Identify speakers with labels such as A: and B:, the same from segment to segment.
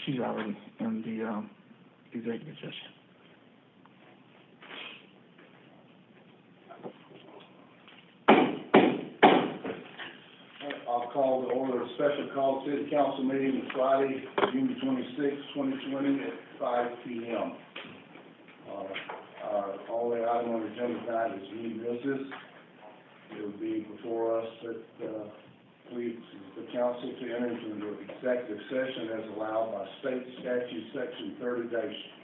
A: she's already in the executive session.
B: I'll call the order of special call city council meeting Friday, June 26, 2020 at 5 p.m. Our only item on the agenda tonight is new business. It will be before us that please the council to enter into an executive session as allowed by state statute section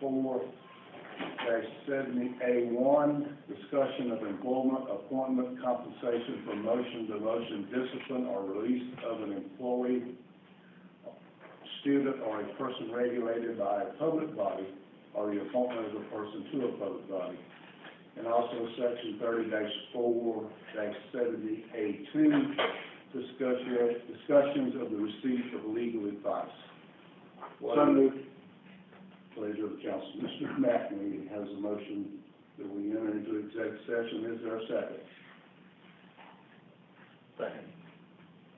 B: 30-4-70A1, discussion of employment, appointment, compensation, promotion, demotion, discipline, or release of an employee, student, or a person regulated by a public body, or the appointment of a person to a public body. And also section 30-4-70A2, discussions of the receipt of legal advice. So moved. Pleasure of the council. Mr. McNamee has a motion that we enter into executive session. Is there a second? Second.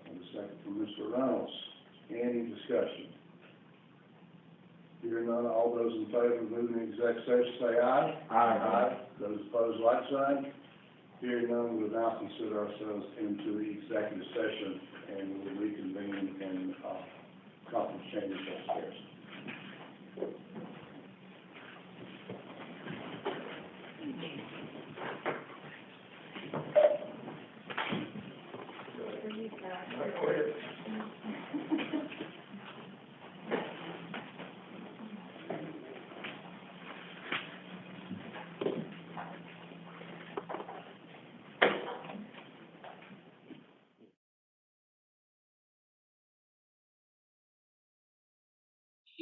B: And a second from Mr. Reynolds. Any discussion? Hearing none, all those in favor of moving to executive session say aye. Aye. Aye. Those opposed, like sign. Hearing none, we will now consider ourselves into the executive session and we will reconvene in conference chambers upstairs.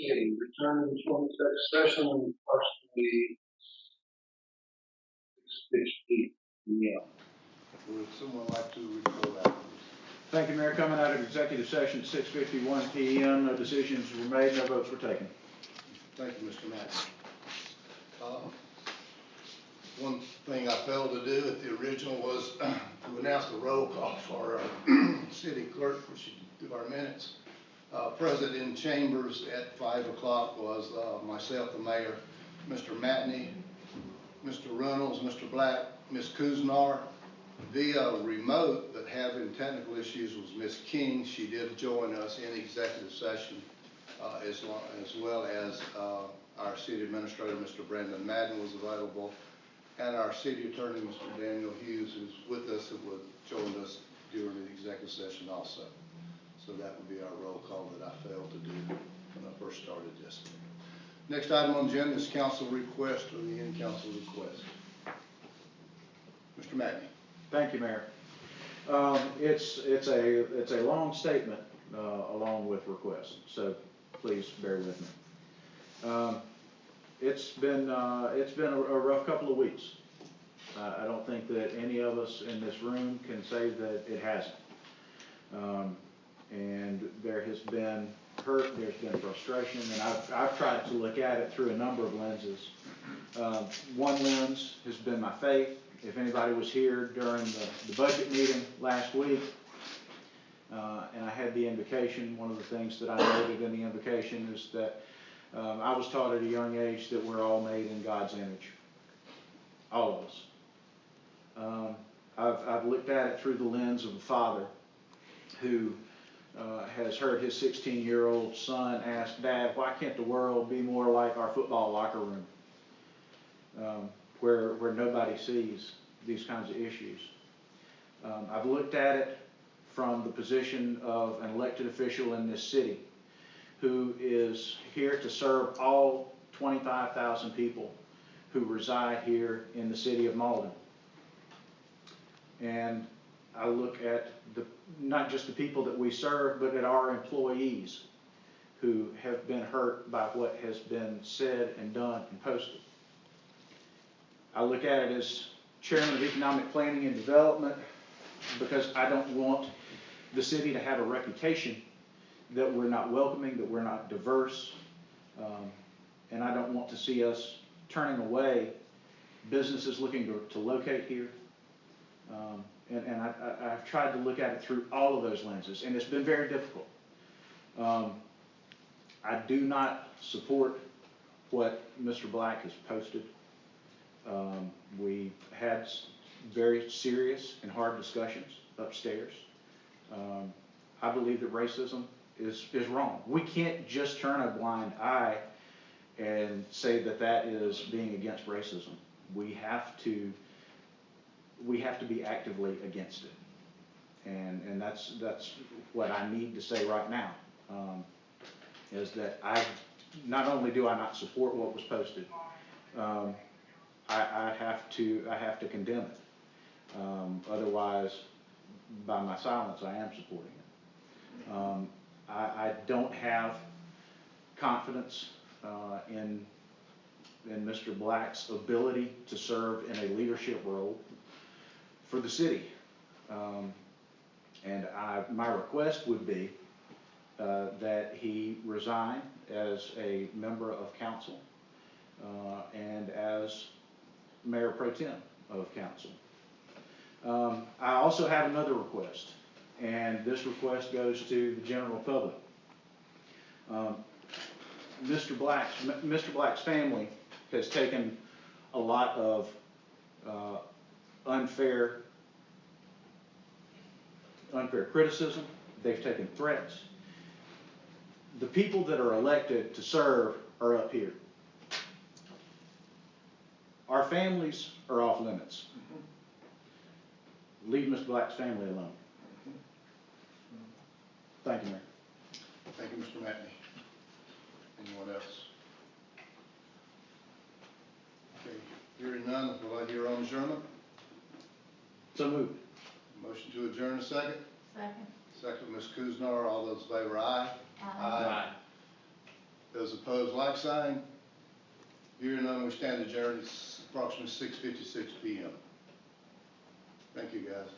B: Okay, returning to 26th session and partially 6:50 p.m. Would someone like to report that?
C: Thank you, Mayor. Coming out of executive session at 6:51 p.m., no decisions were made, no votes were taken.
B: Thank you, Mr. Matt. One thing I failed to do at the original was to announce the roll call for our city clerk, which should do our minutes. Present in chambers at 5 o'clock was myself, the mayor, Mr. Matney, Mr. Reynolds, Mr. Black, Ms. Kuznar. Via remote, but having technical issues, was Ms. King. She did join us in executive session, as well as our city administrator, Mr. Brandon Madden, was available, and our city attorney, Mr. Daniel Hughes, who's with us and would join us during the executive session also. So that would be our roll call that I failed to do when I first started yesterday. Next item on the agenda is council request or the in-council request. Mr. Matney.
C: Thank you, Mayor. It's a long statement along with requests, so please bear with me. It's been a rough couple of weeks. I don't think that any of us in this room can say that it hasn't. And there has been hurt, there's been frustration, and I've tried to look at it through a number of lenses. One lens has been my faith. If anybody was here during the budget meeting last week, and I had the invocation, one of the things that I noted in the invocation is that I was taught at a young age that we're all made in God's image, all of us. I've looked at it through the lens of a father who has heard his 16-year-old son ask, "Dad, why can't the world be more like our football locker room?" Where nobody sees these kinds of issues. I've looked at it from the position of an elected official in this city who is here to serve all 25,000 people who reside here in the city of Mauldin. And I look at not just the people that we serve, but at our employees who have been hurt by what has been said and done and posted. I look at it as chairman of economic planning and development because I don't want the city to have a reputation that we're not welcoming, that we're not diverse, and I don't want to see us turning away businesses looking to locate here. And I've tried to look at it through all of those lenses, and it's been very difficult. I do not support what Mr. Black has posted. We've had very serious and hard discussions upstairs. I believe that racism is wrong. We can't just turn a blind eye and say that that is being against racism. We have to be actively against it. And that's what I need to say right now, is that not only do I not support what was posted, I have to condemn it. Otherwise, by my silence, I am supporting it. I don't have confidence in Mr. Black's ability to serve in a leadership role for the city. And my request would be that he resign as a member of council and as Mayor Pro Tem of council. I also have another request, and this request goes to the general public. Mr. Black's family has taken a lot of unfair criticism. They've taken threats. The people that are elected to serve are up here. Our families are off limits. Leave Mr. Black's family alone. Thank you, Mayor.
B: Thank you, Mr. Matney. Anyone else? Okay, hearing none, will I hear on adjournment?
C: So moved.
B: Motion to adjourn, a second?
D: Second.
B: Second, Ms. Kuznar. All those in favor, aye.
D: Aye.
B: Those opposed, like sign. Hearing none, we stand adjourned. It's approximately 6:56 p.m. Thank you, guys.